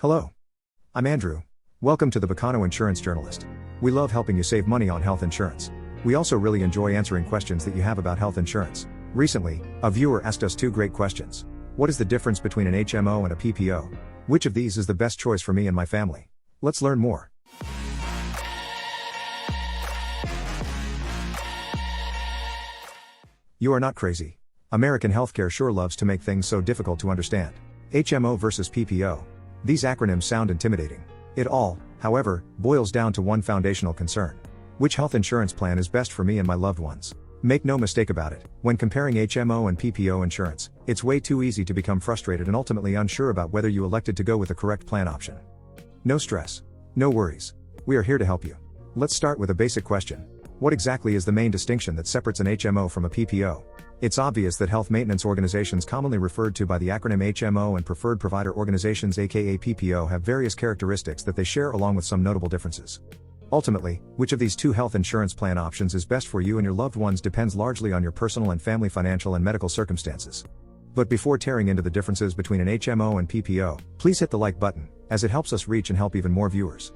Hello. I'm Andrew. Welcome to the Bacano Insurance Journalist. We love helping you save money on health insurance. We also really enjoy answering questions that you have about health insurance. Recently, a viewer asked us two great questions. What is the difference between an HMO and a PPO? Which of these is the best choice for me and my family? Let's learn more. You are not crazy. American healthcare sure loves to make things so difficult to understand. HMO versus PPO. These acronyms sound intimidating. It all, however, boils down to one foundational concern. Which health insurance plan is best for me and my loved ones? Make no mistake about it, when comparing HMO and PPO insurance, it's way too easy to become frustrated and ultimately unsure about whether you elected to go with the correct plan option. No stress. No worries. We are here to help you. Let's start with a basic question. What exactly is the main distinction that separates an HMO from a PPO? It's obvious that health maintenance organizations commonly referred to by the acronym HMO and preferred provider organizations aka PPO have various characteristics that they share along with some notable differences. Ultimately, which of these two health insurance plan options is best for you and your loved ones depends largely on your personal and family financial and medical circumstances. But before tearing into the differences between an HMO and PPO, please hit the like button, as it helps us reach and help even more viewers.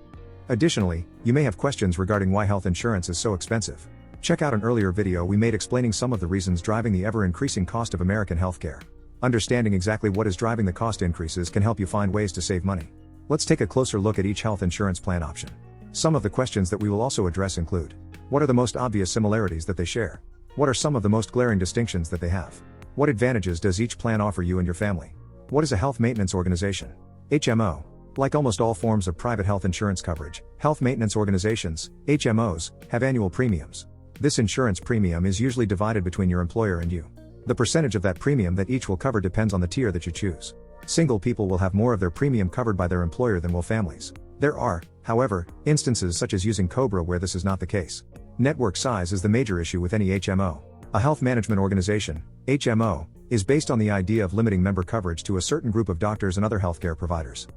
Additionally, you may have questions regarding why health insurance is so expensive. Check out an earlier video we made explaining some of the reasons driving the ever-increasing cost of American healthcare. Understanding exactly what is driving the cost increases can help you find ways to save money. Let's take a closer look at each health insurance plan option. Some of the questions that we will also address include: what are the most obvious similarities that they share? What are some of the most glaring distinctions that they have? What advantages does each plan offer you and your family? What is a health maintenance organization? HMO. Like almost all forms of private health insurance coverage, health maintenance organizations, HMOs, have annual premiums. This insurance premium is usually divided between your employer and you. The percentage of that premium that each will cover depends on the tier that you choose. Single people will have more of their premium covered by their employer than will families. There are, however, instances such as using COBRA where this is not the case. Network size is the major issue with any HMO. A health management organization, HMO, is based on the idea of limiting member coverage to a certain group of doctors and other healthcare providers.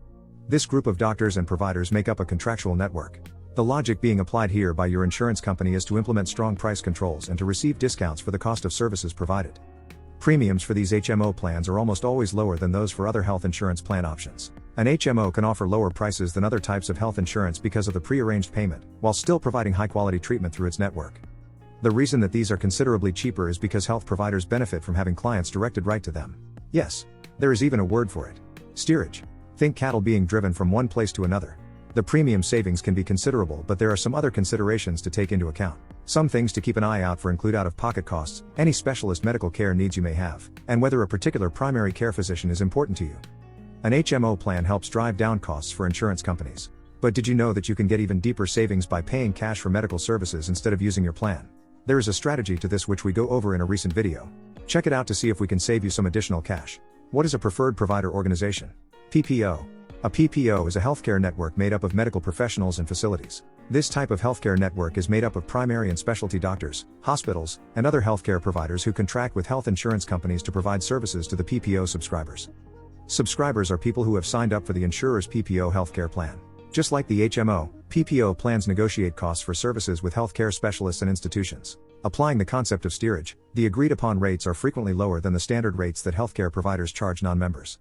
This group of doctors and providers make up a contractual network. The logic being applied here by your insurance company is to implement strong price controls and to receive discounts for the cost of services provided. Premiums for these HMO plans are almost always lower than those for other health insurance plan options. An HMO can offer lower prices than other types of health insurance because of the pre-arranged payment, while still providing high-quality treatment through its network. The reason that these are considerably cheaper is because health providers benefit from having clients directed right to them. Yes, there is even a word for it. Steerage. Think cattle being driven from one place to another. The premium savings can be considerable, but there are some other considerations to take into account. Some things to keep an eye out for include out-of-pocket costs, any specialist medical care needs you may have, and whether a particular primary care physician is important to you. An HMO plan helps drive down costs for insurance companies. But did you know that you can get even deeper savings by paying cash for medical services instead of using your plan? There is a strategy to this which we go over in a recent video. Check it out to see if we can save you some additional cash. What is a preferred provider organization? PPO. A PPO is a healthcare network made up of medical professionals and facilities. This type of healthcare network is made up of primary and specialty doctors, hospitals, and other healthcare providers who contract with health insurance companies to provide services to the PPO subscribers. Subscribers are people who have signed up for the insurer's PPO healthcare plan. Just like the HMO, PPO plans negotiate costs for services with healthcare specialists and institutions. Applying the concept of steerage, the agreed-upon rates are frequently lower than the standard rates that healthcare providers charge non-members.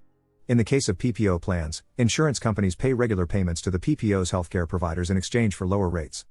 In the case of PPO plans, insurance companies pay regular payments to the PPO's healthcare providers in exchange for lower rates.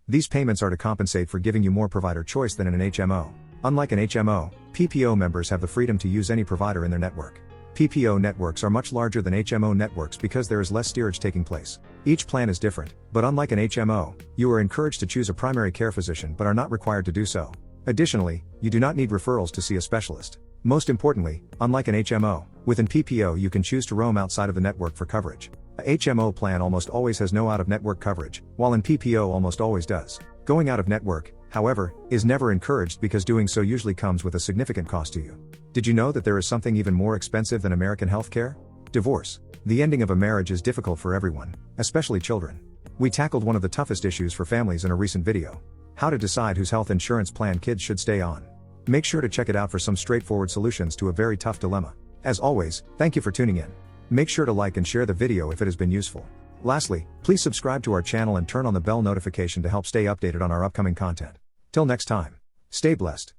These payments are to compensate for giving you more provider choice than in an HMO. Unlike an HMO, PPO members have the freedom to use any provider in their network. PPO networks are much larger than HMO networks because there is less steerage taking place. Each plan is different, but unlike an HMO, you are encouraged to choose a primary care physician but are not required to do so. Additionally, you do not need referrals to see a specialist. Most importantly, unlike an HMO, within PPO you can choose to roam outside of the network for coverage. A HMO plan almost always has no out-of-network coverage, while in PPO almost always does. Going out of network, however, is never encouraged because doing so usually comes with a significant cost to you. Did you know that there is something even more expensive than American healthcare? Divorce. The ending of a marriage is difficult for everyone, especially children. We tackled one of the toughest issues for families in a recent video. How to decide whose health insurance plan kids should stay on. Make sure to check it out for some straightforward solutions to a very tough dilemma. As always, thank you for tuning in. Make sure to like and share the video if it has been useful. Lastly, please subscribe to our channel and turn on the bell notification to help stay updated on our upcoming content. Till next time, stay blessed.